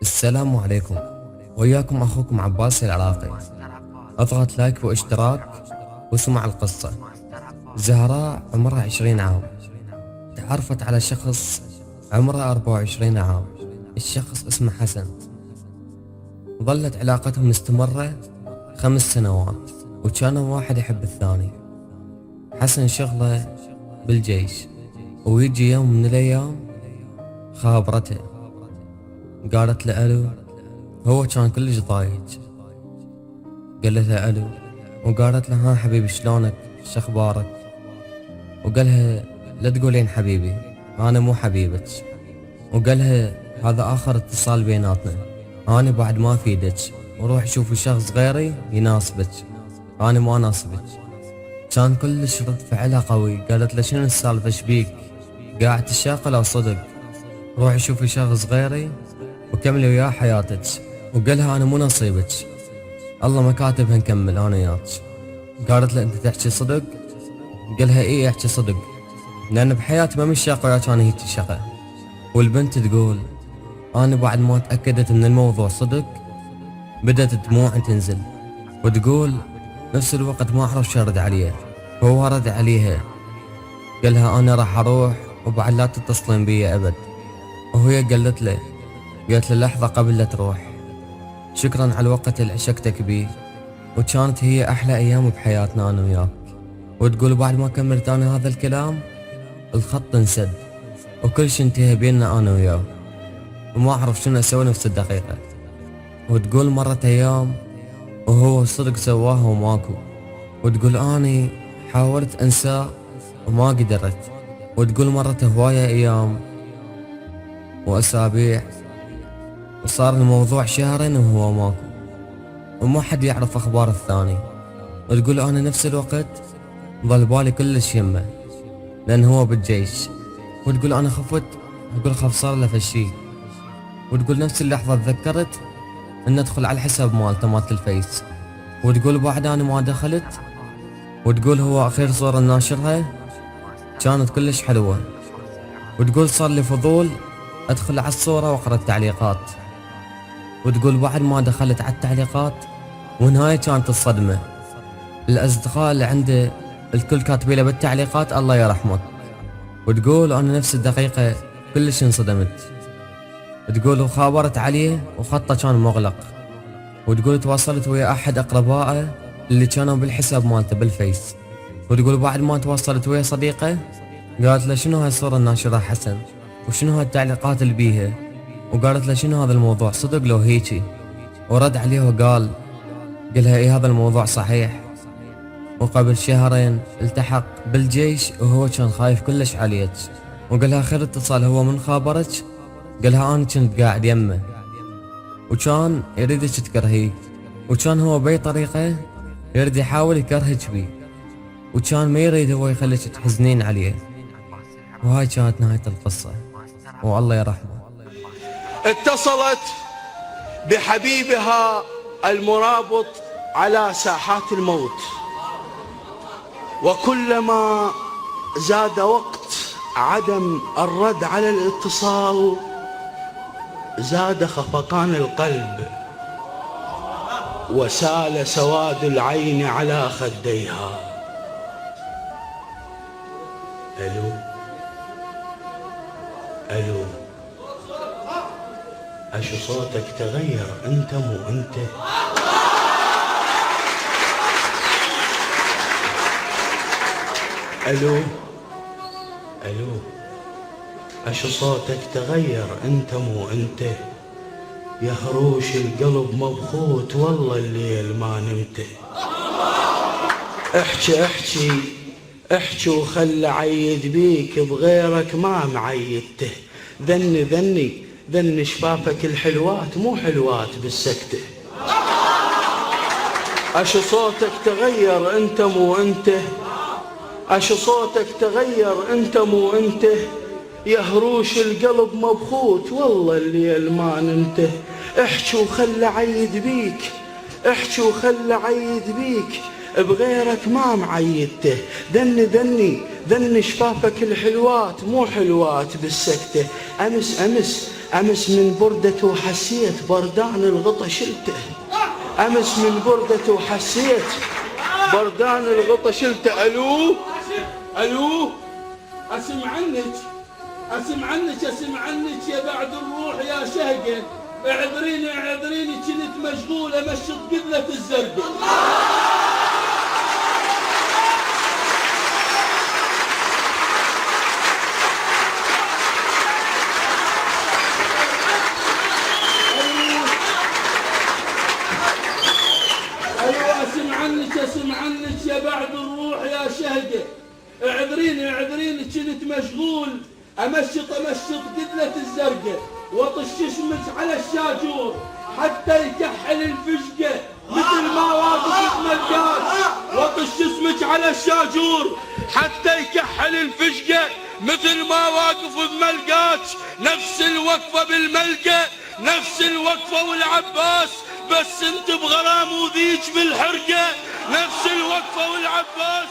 السلام عليكم، وياكم أخوكم عباس العراقي. اضغط لايك واشتراك واسمع القصة. زهراء عمرها 20 عام، تعرفت على شخص عمره 24 عام. الشخص اسمه حسن. ظلت علاقتهم مستمرة 5 سنوات، وكانوا واحد يحب الثاني. حسن شغله بالجيش، ويجي يوم من الأيام خابرته، قالت له ألو. هو كان كلش ضايج، قال لها ألو، وقالت له ها حبيبي شلونك شخبارك؟ وقالها لا تقولين حبيبي، أنا مو حبيبك. وقالها هذا آخر اتصال بيناتنا، أنا بعد ما أفيدك، وروح شوفي شخص غيري يناسبك، أنا ما ناسبك. كان كلش رد فعلها قوي، قالت له شنو السالفة شبيك؟ قاعد تشاقل أو صدق؟ روحي شوفي شخص غيري وكملي وياه حياتك. وقالها أنا مو نصيبك، الله ما كاتبها نكمل أنا وياك. قالت له أنت تحكي صدق؟ قالها إيه أحكي صدق، لأن بحياتي ما مشاق وياك أنا هيك شقة. والبنت تقول أنا بعد ما تأكدت من الموضوع صدق بدأت دموع تنزل، وتقول نفس الوقت ما أعرف شو أرد عليه. هو رد عليها قالها أنا راح أروح وبعد لا تتصلين بي أبد. وهي قالت له لحظة قبل لا تروح، شكرا على الوقت اللي عشقتك بيه، وكانت هي أحلى أيام بحياتنا أنا وياك. وتقول بعد ما كملت أنا هذا الكلام الخط انسد، وكل شي انتهى بيننا أنا وياه، وما أعرف شنو أسوي نفس الدقيقة. وتقول مرت أيام وهو صدق سواها وماكو، وتقول أني حاولت أنساه وما قدرت. وتقول مرت هواية أيام وأسابيع، وصار الموضوع شهرين وهو ماكو، وما حد يعرف أخبار الثاني. وتقول أنا نفس الوقت ظل بالي كلش يمه لأن هو بالجيش. وتقول أنا خفت، أقول خف صار له فشي. وتقول نفس اللحظة تذكرت أن أدخل على الحساب مالته مالت الفيس. وتقول بعد أنا ما دخلت، وتقول هو آخر صورة ناشرها كانت كلش حلوة. وتقول صار لي فضول أدخل على الصورة وأقرأ التعليقات. وتقول بعد ما دخلت على التعليقات ونهاية كانت الصدمة، الأصدقاء اللي عنده الكل كاتبين له بالتعليقات الله يرحمك. وتقول أنا نفس الدقيقة كلش انصدمت. تقول وخابرت عليه وخطه كان مغلق. وتقول تواصلت ويا أحد أقربائه اللي كانوا بالحساب مالته بالفيس. وتقول بعد ما تواصلت ويا صديقه قالت له شنو هاي الصورة الناشرة حسن، وشنو هاي التعليقات اللي بيها؟ وقالت له شنو هذا الموضوع صدق لو هيجي؟ ورد عليه وقال قالها ايه هذا الموضوع صحيح، وقبل شهرين التحق بالجيش وهو كان خايف كلش عليك. وقالها خير اتصال هو من خابرك؟ قالها انا كنت قاعد يمه وكان يريدك تكرهيه، وكان هو باي طريقة يريد يحاول يكرهك بيه، وكان ما يريد هو يخليك تحزنين عليه. وهاي كانت نهاية القصة، والله يرحمه. اتصلت بحبيبها المرابط على ساحات الموت، وكلما زاد وقت عدم الرد على الاتصال زاد خفقان القلب وسال سواد العين على خديها. ألو ألو، أشو صوتك تغير أنت مو أنت؟ ألو ألو، أشو صوتك تغير أنت مو أنت؟ يا هروش القلب مبخوت والله الليل ما نمت. احكي احكي احكي وخل عيد بيك، بغيرك ما معيدته. ذني شفافك الحلوات مو حلوات بالسكته. أشو صوتك تغير أنت مو أنت؟ أشو صوتك تغير أنت مو أنت؟ يا هروش القلب مبخوت والله الليل ما نمته. احكي وخل عيد بيك، احكي وخل عيد بيك، بغيرك ما معيدته. ذني شفافك الحلوات مو حلوات بالسكته. أمس أمس من بردته وحسيت بردان الغطا شلته. أمس من بردته وحسيت بردان الغطا شلته. ألو ألو، أسمع عنك أسمع عنك أسمع عنك يا بعد الروح يا شهقة. اعذريني اعذريني كنت مشغول أمشط قبلة الزرقاء. اسمع عنك يا بعد الروح يا شهقة. اعذريني اعذريني كنت مشغول امشط قدلة الزرقاء واطش اسمك على الشاجور حتى يكحل الفشقة مثل ما واقف بملقاك. واطش اسمك على الشاجور حتى يكحل الفشقة مثل ما واقف بملقاك. نفس الوقفة بالملقى نفس الوقفة والعباس، بس انت بغرام وذيك بالحرقة. نفس الوقفة والعباس.